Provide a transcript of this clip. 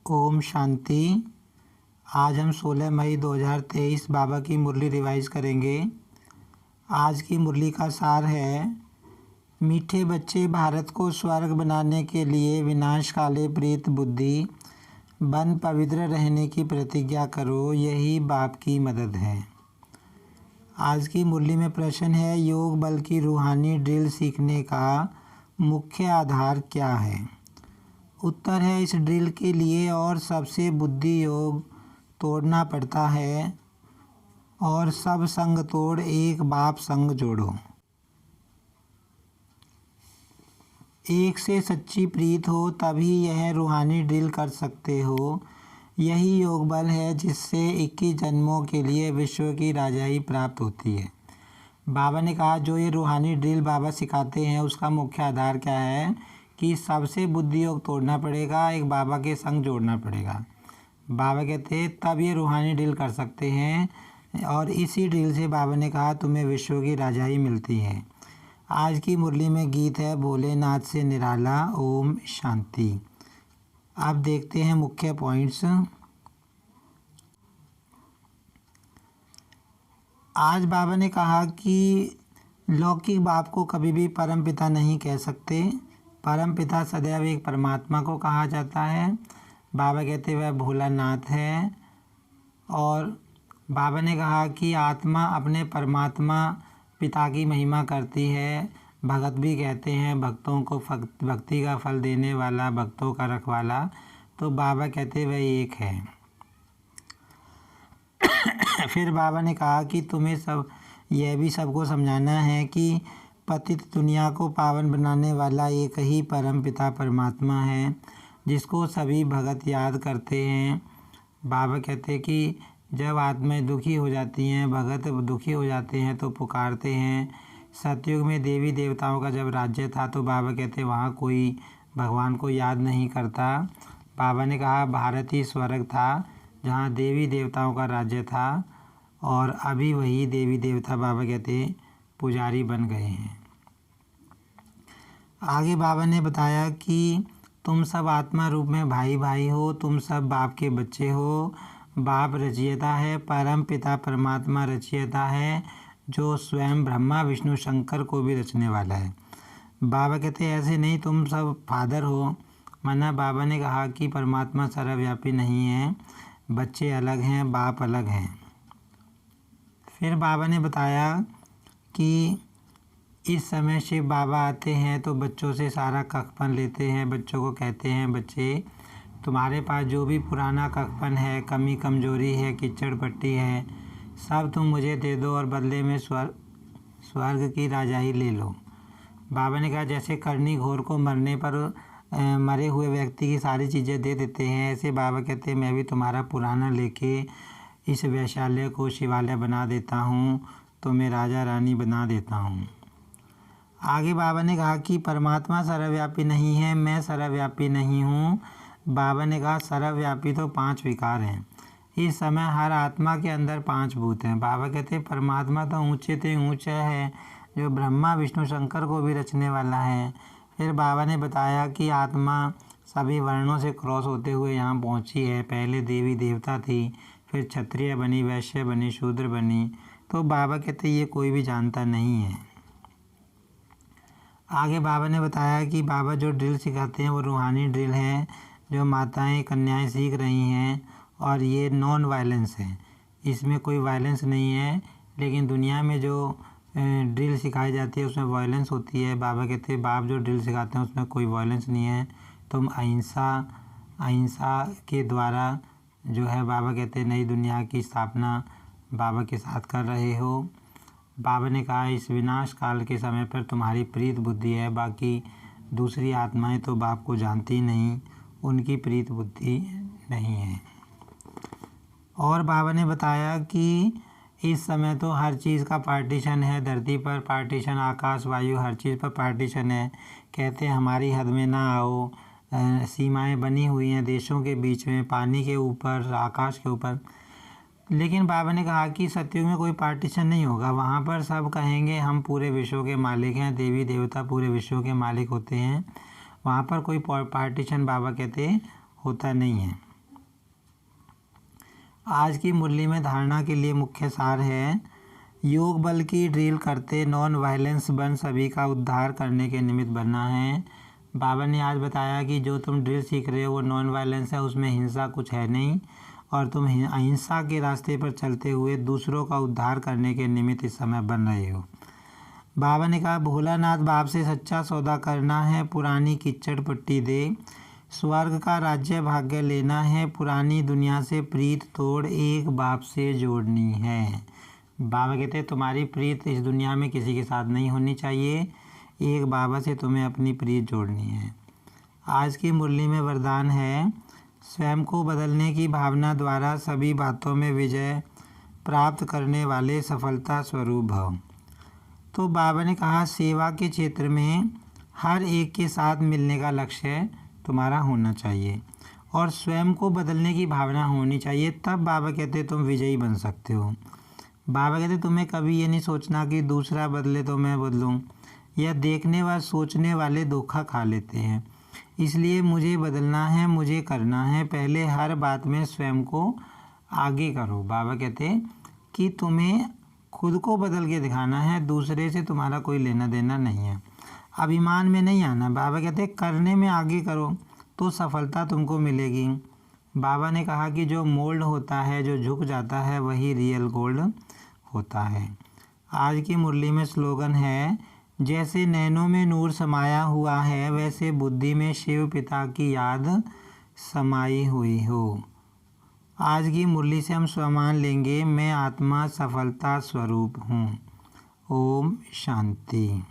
ओम शांति। आज हम 16 मई 2023 बाबा की मुरली रिवाइज करेंगे। आज की मुरली का सार है, मीठे बच्चे भारत को स्वर्ग बनाने के लिए विनाश काले प्रीत बुद्धि बन पवित्र रहने की प्रतिज्ञा करो, यही बाप की मदद है। आज की मुरली में प्रश्न है, योग बल की रूहानी ड्रिल सीखने का मुख्य आधार क्या है। उत्तर है, इस ड्रिल के लिए और सबसे बुद्धि योग तोड़ना पड़ता है और सब संग तोड़ एक बाप संग जोड़ो। एक से सच्ची प्रीत हो तभी यह रूहानी ड्रिल कर सकते हो। यही योग बल है जिससे 21 जन्मों के लिए विश्व की राजाई प्राप्त होती है। बाबा ने कहा, जो ये रूहानी ड्रिल बाबा सिखाते हैं उसका मुख्य आधार क्या है कि सबसे बुद्धि योग तोड़ना पड़ेगा, एक बाबा के संग जोड़ना पड़ेगा। बाबा कहते हैं तब ये रूहानी ड्रिल कर सकते हैं और इसी ड्रिल से बाबा ने कहा तुम्हें विश्व की राजाई मिलती है। आज की मुरली में गीत है, भोलेनाथ से निराला ओम शांति। अब देखते हैं मुख्य पॉइंट्स। आज बाबा ने कहा कि लौकिक बाप को कभी भी परम पिता नहीं कह सकते। परम पिता सदैव एक परमात्मा को कहा जाता है। बाबा कहते वह भोलानाथ है। और बाबा ने कहा कि आत्मा अपने परमात्मा पिता की महिमा करती है। भगत भी कहते हैं भक्तों को भक्ति का फल देने वाला, भक्तों का रखवाला। तो बाबा कहते वह एक है। फिर बाबा ने कहा कि तुम्हें सब यह भी सबको समझाना है कि पतित दुनिया को पावन बनाने वाला एक ही परम पिता परमात्मा है जिसको सभी भगत याद करते हैं। बाबा कहते हैं कि जब आत्माएं दुखी हो जाती हैं, भगत दुखी हो जाते हैं तो पुकारते हैं। सतयुग में देवी देवताओं का जब राज्य था तो बाबा कहते वहाँ कोई भगवान को याद नहीं करता। बाबा ने कहा भारत ही स्वर्ग था जहाँ देवी देवताओं का राज्य था और अभी वही देवी देवता बाबा कहते पुजारी बन गए हैं। आगे बाबा ने बताया कि तुम सब आत्मा रूप में भाई भाई हो, तुम सब बाप के बच्चे हो। बाप रचयिता है, परम पिता परमात्मा रचयिता है जो स्वयं ब्रह्मा विष्णु शंकर को भी रचने वाला है। बाबा कहते हैं ऐसे नहीं, तुम सब फादर हो। माना बाबा ने कहा कि परमात्मा सर्वव्यापी नहीं है, बच्चे अलग हैं, बाप अलग हैं। फिर बाबा ने बताया कि इस समय शिव बाबा आते हैं तो बच्चों से सारा कखपन लेते हैं। बच्चों को कहते हैं बच्चे तुम्हारे पास जो भी पुराना कखपन है, कमी कमजोरी है, कीचड़ पट्टी है, सब तुम मुझे दे दो और बदले में स्वर्ग की राजाई ले लो। बाबा ने कहा जैसे करनी घोर को मरने पर मरे हुए व्यक्ति की सारी चीज़ें दे देते हैं, ऐसे बाबा कहते हैं मैं भी तुम्हारा पुराना लेके इस वैशाल्य को शिवालय बना देता हूँ, तो मैं राजा रानी बना देता हूँ। आगे बाबा ने कहा कि परमात्मा सर्वव्यापी नहीं है, मैं सर्वव्यापी नहीं हूँ। बाबा ने कहा सर्वव्यापी तो 5 विकार हैं। इस समय हर आत्मा के अंदर 5 भूत हैं। बाबा कहते हैं परमात्मा तो ऊंचे से ऊंचा है जो ब्रह्मा विष्णु शंकर को भी रचने वाला है। फिर बाबा ने बताया कि आत्मा सभी वर्णों से क्रॉस होते हुए यहाँ पहुँची है। पहले देवी देवता थी, फिर क्षत्रिय बनी, वैश्य बनी, शूद्र बनी। तो बाबा कहते ये कोई भी जानता नहीं है। आगे बाबा ने बताया कि बाबा जो ड्रिल सिखाते हैं वो रूहानी ड्रिल है जो माताएं कन्याएं सीख रही हैं और ये नॉन वायलेंस है, इसमें कोई वायलेंस नहीं है। लेकिन दुनिया में जो ड्रिल सिखाई जाती है उसमें वायलेंस होती है। बाबा कहते हैं बाप जो ड्रिल सिखाते हैं उसमें कोई वायलेंस नहीं है। तुम अहिंसा के द्वारा जो है बाबा कहते हैं नई दुनिया की स्थापना बाबा के साथ कर रहे हो। बाबा ने कहा इस विनाश काल के समय पर तुम्हारी प्रीत बुद्धि है, बाकी दूसरी आत्माएं तो बाप को जानती नहीं, उनकी प्रीत बुद्धि नहीं है। और बाबा ने बताया कि इस समय तो हर चीज़ का पार्टीशन है, धरती पर पार्टीशन, आकाश वायु हर चीज़ पर पार्टीशन है। कहते हैं हमारी हद में ना आओ, सीमाएं बनी हुई हैं देशों के बीच में, पानी के ऊपर, आकाश के ऊपर। लेकिन बाबा ने कहा कि सतयुग में कोई पार्टीशन नहीं होगा, वहाँ पर सब कहेंगे हम पूरे विश्व के मालिक हैं, देवी देवता पूरे विश्व के मालिक होते हैं। वहाँ पर कोई पार्टीशन बाबा कहते होता नहीं है। आज की मुरली में धारणा के लिए मुख्य सार है, योग बल की ड्रिल करते नॉन वायलेंस बन सभी का उद्धार करने के निमित्त बनना है। बाबा ने आज बताया कि जो तुम ड्रिल सीख रहे हो वो नॉन वायलेंस है, उसमें हिंसा कुछ है नहीं और तुम अहिंसा के रास्ते पर चलते हुए दूसरों का उद्धार करने के निमित्त इस समय बन रहे हो। बाबा ने कहा, भोलानाथ बाप से सच्चा सौदा करना है, पुरानी किच्चड़ पट्टी दे, स्वर्ग का राज्य भाग्य लेना है, पुरानी दुनिया से प्रीत तोड़ एक बाप से जोड़नी है। बाबा कहते हैं तुम्हारी प्रीत इस दुनिया में किसी के साथ नहीं होनी चाहिए, एक बाबा से तुम्हें अपनी प्रीत जोड़नी है। आज की मुरली में वरदान है, स्वयं को बदलने की भावना द्वारा सभी बातों में विजय प्राप्त करने वाले सफलता स्वरूप भव। तो बाबा ने कहा, सेवा के क्षेत्र में हर एक के साथ मिलने का लक्ष्य तुम्हारा होना चाहिए और स्वयं को बदलने की भावना होनी चाहिए, तब बाबा कहते तुम विजयी बन सकते हो। बाबा कहते तुम्हें कभी ये नहीं सोचना कि दूसरा बदले तो मैं बदलूं, यह देखने व सोचने वाले धोखा खा लेते हैं। इसलिए मुझे बदलना है, मुझे करना है, पहले हर बात में स्वयं को आगे करो। बाबा कहते कि तुम्हें खुद को बदल के दिखाना है, दूसरे से तुम्हारा कोई लेना देना नहीं है। अभिमान में नहीं आना। बाबा कहते करने में आगे करो तो सफलता तुमको मिलेगी। बाबा ने कहा कि जो मोल्ड होता है, जो झुक जाता है, वही रियल गोल्ड होता है। आज की मुरली में स्लोगन है, जैसे नैनों में नूर समाया हुआ है, वैसे बुद्धि में शिव पिता की याद समाई हुई हो। आज की मुरली से हम स्वमान लेंगे, मैं आत्मा सफलता स्वरूप हूँ। ओम शांति।